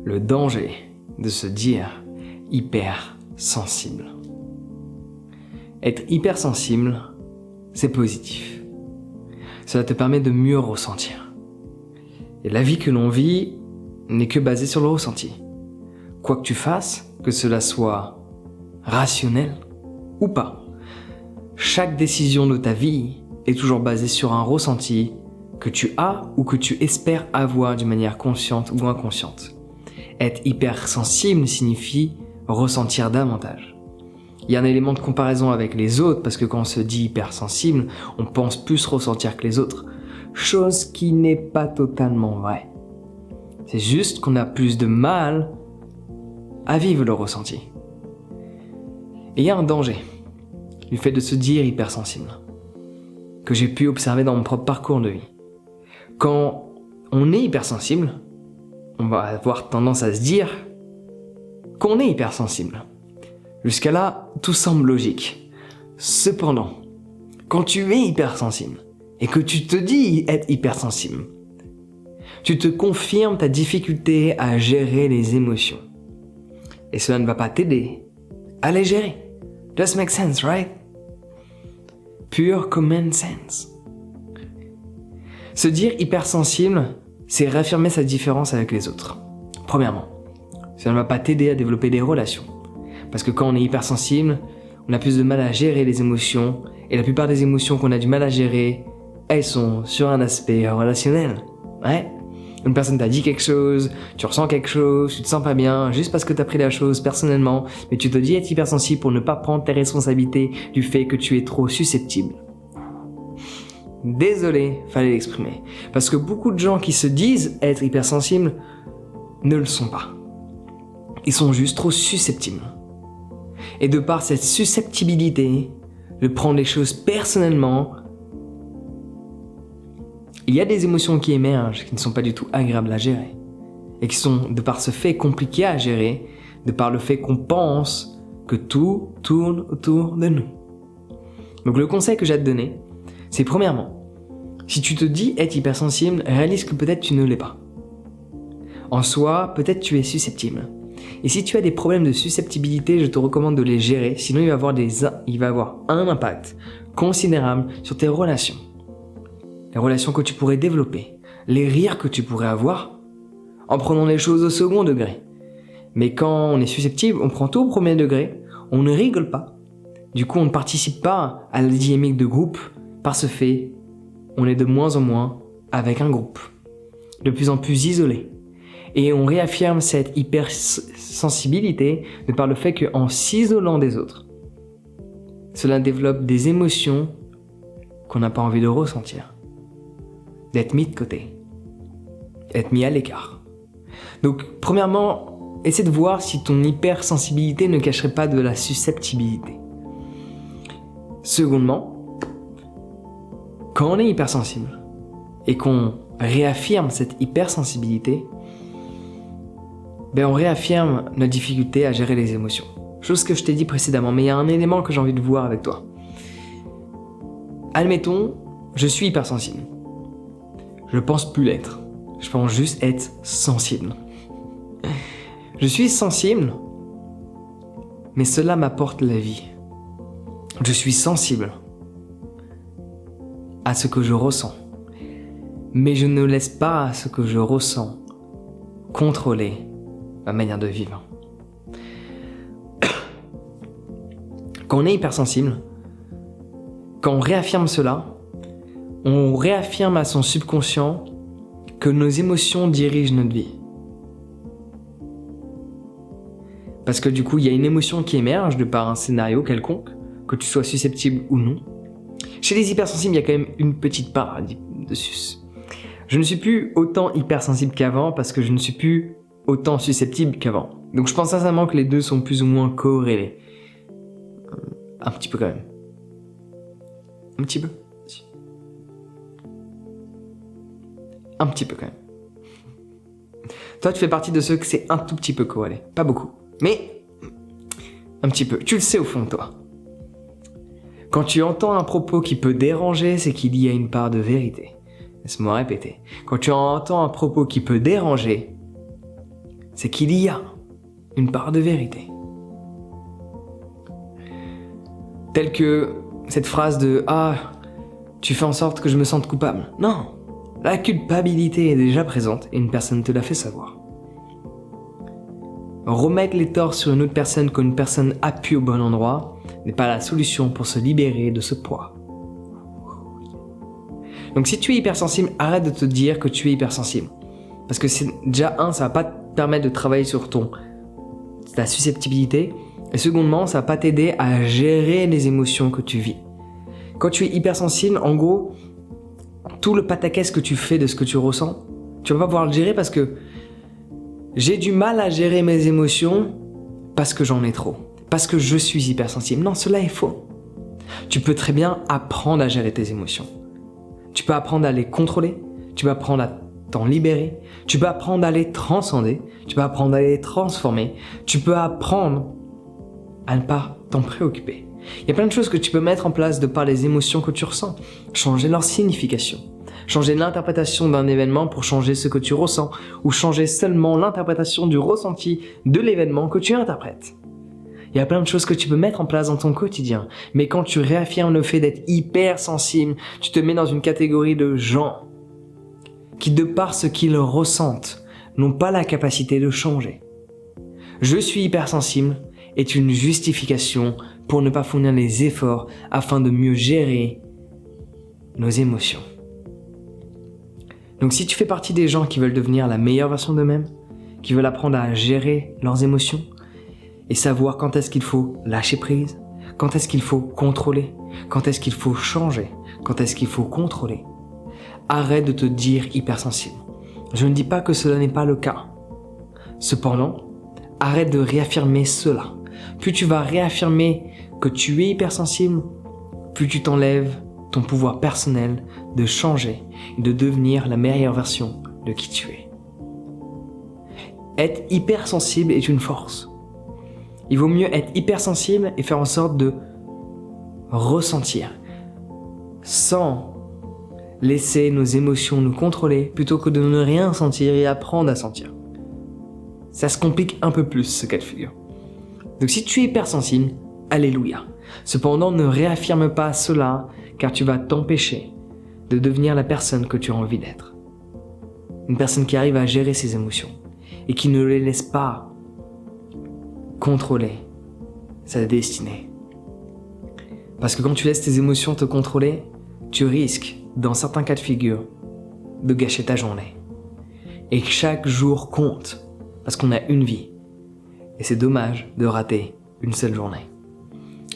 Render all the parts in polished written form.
le danger de se dire hypersensible. Être hypersensible, c'est positif. Cela te permet de mieux ressentir. Et la vie que l'on vit n'est que basée sur le ressenti. Quoi que tu fasses, que cela soit rationnel ou pas, chaque décision de ta vie est toujours basée sur un ressenti que tu as ou que tu espères avoir d'une manière consciente ou inconsciente. Être hypersensible signifie ressentir davantage. Il y a un élément de comparaison avec les autres parce que quand on se dit hypersensible, on pense plus ressentir que les autres, chose qui n'est pas totalement vraie. C'est juste qu'on a plus de mal à vivre le ressenti. Et il y a un danger du fait de se dire hypersensible que j'ai pu observer dans mon propre parcours de vie. Quand on est hypersensible, on va avoir tendance à se dire qu'on est hypersensible. Jusqu'à là, tout semble logique. Cependant, quand tu es hypersensible et que tu te dis être hypersensible, tu te confirmes ta difficulté à gérer les émotions. Et cela ne va pas t'aider à les gérer. Just make sense, right? Pure common sense. Se dire hypersensible, c'est réaffirmer sa différence avec les autres. Premièrement, ça ne va pas t'aider à développer des relations. Parce que quand on est hypersensible, on a plus de mal à gérer les émotions, et la plupart des émotions qu'on a du mal à gérer, elles sont sur un aspect relationnel. Ouais? Une personne t'a dit quelque chose, tu ressens quelque chose, tu te sens pas bien, juste parce que t'as pris la chose personnellement, mais tu te dis être hypersensible pour ne pas prendre tes responsabilités du fait que tu es trop susceptible. Désolé, fallait l'exprimer. Parce que beaucoup de gens qui se disent être hypersensibles ne le sont pas. Ils sont juste trop susceptibles. Et de par cette susceptibilité, de prendre les choses personnellement, il y a des émotions qui émergent qui ne sont pas du tout agréables à gérer. Et qui sont, de par ce fait, compliquées à gérer, de par le fait qu'on pense que tout tourne autour de nous. Donc le conseil que j'ai à te donner, c'est premièrement, si tu te dis être hypersensible, réalise que peut-être tu ne l'es pas. En soi, peut-être tu es susceptible. Et si tu as des problèmes de susceptibilité, je te recommande de les gérer, sinon il va avoir un impact considérable sur tes relations. Les relations que tu pourrais développer, les rires que tu pourrais avoir, en prenant les choses au second degré. Mais quand on est susceptible, on prend tout au premier degré, on ne rigole pas. Du coup, on ne participe pas à la dynamique de groupe. Par ce fait, on est de moins en moins avec un groupe, de plus en plus isolé. Et on réaffirme cette hypersensibilité de par le fait qu'en s'isolant des autres, cela développe des émotions qu'on n'a pas envie de ressentir, d'être mis de côté, d'être mis à l'écart. Donc, premièrement, essaie de voir si ton hypersensibilité ne cacherait pas de la susceptibilité. Secondement, quand on est hypersensible et qu'on réaffirme cette hypersensibilité, on réaffirme notre difficulté à gérer les émotions. Chose que je t'ai dit précédemment, mais il y a un élément que j'ai envie de voir avec toi. Admettons, je suis hypersensible. Je pense plus l'être. Je pense juste être sensible. Je suis sensible, mais cela m'apporte la vie. Je suis sensible à ce que je ressens, mais je ne laisse pas ce que je ressens contrôler ma manière de vivre. Quand on est hypersensible, quand on réaffirme cela, on réaffirme à son subconscient que nos émotions dirigent notre vie. Parce que du coup, il y a une émotion qui émerge de par un scénario quelconque, que tu sois susceptible ou non. Chez les hypersensibles, il y a quand même une petite part de sus. Je ne suis plus autant hypersensible qu'avant parce que je ne suis plus autant susceptible qu'avant. Donc je pense sincèrement que les deux sont plus ou moins corrélés. Un petit peu quand même. Un petit peu. Un petit peu quand même. Toi, tu fais partie de ceux que c'est un tout petit peu corrélé. Pas beaucoup. Mais un petit peu. Tu le sais au fond de toi. Quand tu entends un propos qui peut déranger, c'est qu'il y a une part de vérité. Laisse-moi répéter. Quand tu entends un propos qui peut déranger, c'est qu'il y a une part de vérité. Telle que cette phrase de « Ah, tu fais en sorte que je me sente coupable ». Non, la culpabilité est déjà présente et une personne te l'a fait savoir. Remettre les torts sur une autre personne quand une personne appuie au bon endroit n'est pas la solution pour se libérer de ce poids. Donc si tu es hypersensible, arrête de te dire que tu es hypersensible. Parce que c'est déjà ça va pas te permettre de travailler sur ta susceptibilité. Et secondement, ça va pas t'aider à gérer les émotions que tu vis. Quand tu es hypersensible, en gros, tout le pataquès que tu fais de ce que tu ressens, tu vas pas pouvoir le gérer parce que j'ai du mal à gérer mes émotions parce que j'en ai trop. Parce que je suis hypersensible. Non, cela est faux. Tu peux très bien apprendre à gérer tes émotions. Tu peux apprendre à les contrôler. Tu peux apprendre à t'en libérer. Tu peux apprendre à les transcender. Tu peux apprendre à les transformer. Tu peux apprendre à ne pas t'en préoccuper. Il y a plein de choses que tu peux mettre en place de par les émotions que tu ressens. Changer leur signification. Changer l'interprétation d'un événement pour changer ce que tu ressens. Ou changer seulement l'interprétation du ressenti de l'événement que tu interprètes. Il y a plein de choses que tu peux mettre en place dans ton quotidien. Mais quand tu réaffirmes le fait d'être hypersensible, tu te mets dans une catégorie de gens qui, de par ce qu'ils ressentent, n'ont pas la capacité de changer. Je suis hypersensible est une justification pour ne pas fournir les efforts afin de mieux gérer nos émotions. Donc si tu fais partie des gens qui veulent devenir la meilleure version d'eux-mêmes, qui veulent apprendre à gérer leurs émotions et savoir quand est-ce qu'il faut lâcher prise, quand est-ce qu'il faut contrôler, quand est-ce qu'il faut changer, quand est-ce qu'il faut contrôler, arrête de te dire hypersensible. Je ne dis pas que cela n'est pas le cas. Cependant, arrête de réaffirmer cela. Plus tu vas réaffirmer que tu es hypersensible, plus tu t'enlèves ton pouvoir personnel de changer et de devenir la meilleure version de qui tu es. Être hypersensible est une force. Il vaut mieux être hypersensible et faire en sorte de ressentir sans laisser nos émotions nous contrôler plutôt que de ne rien sentir et apprendre à sentir. Ça se complique un peu plus ce cas de figure. Donc si tu es hypersensible, alléluia. Cependant, ne réaffirme pas cela car tu vas t'empêcher de devenir la personne que tu as envie d'être. Une personne qui arrive à gérer ses émotions et qui ne les laisse pas contrôler sa destinée. Parce que quand tu laisses tes émotions te contrôler, tu risques, dans certains cas de figure, de gâcher ta journée. Et chaque jour compte, parce qu'on a une vie. Et c'est dommage de rater une seule journée.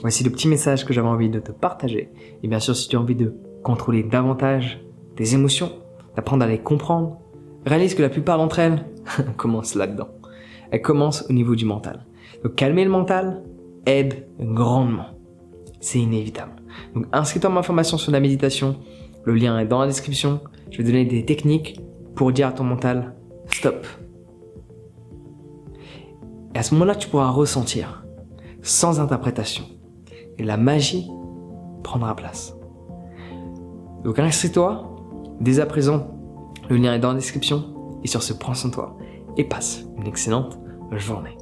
Voici le petit message que j'avais envie de te partager. Et bien sûr, si tu as envie de contrôler davantage tes émotions, d'apprendre à les comprendre, réalise que la plupart d'entre elles commencent là-dedans. Elles commencent au niveau du mental. Donc calmer le mental aide grandement. C'est inévitable. Donc inscris-toi à ma formation sur la méditation. Le lien est dans la description. Je vais te donner des techniques pour dire à ton mental stop. Et à ce moment-là, tu pourras ressentir sans interprétation. Et la magie prendra place. Donc inscris-toi dès à présent. Le lien est dans la description. Et sur ce, prends soin de toi et passe une excellente journée.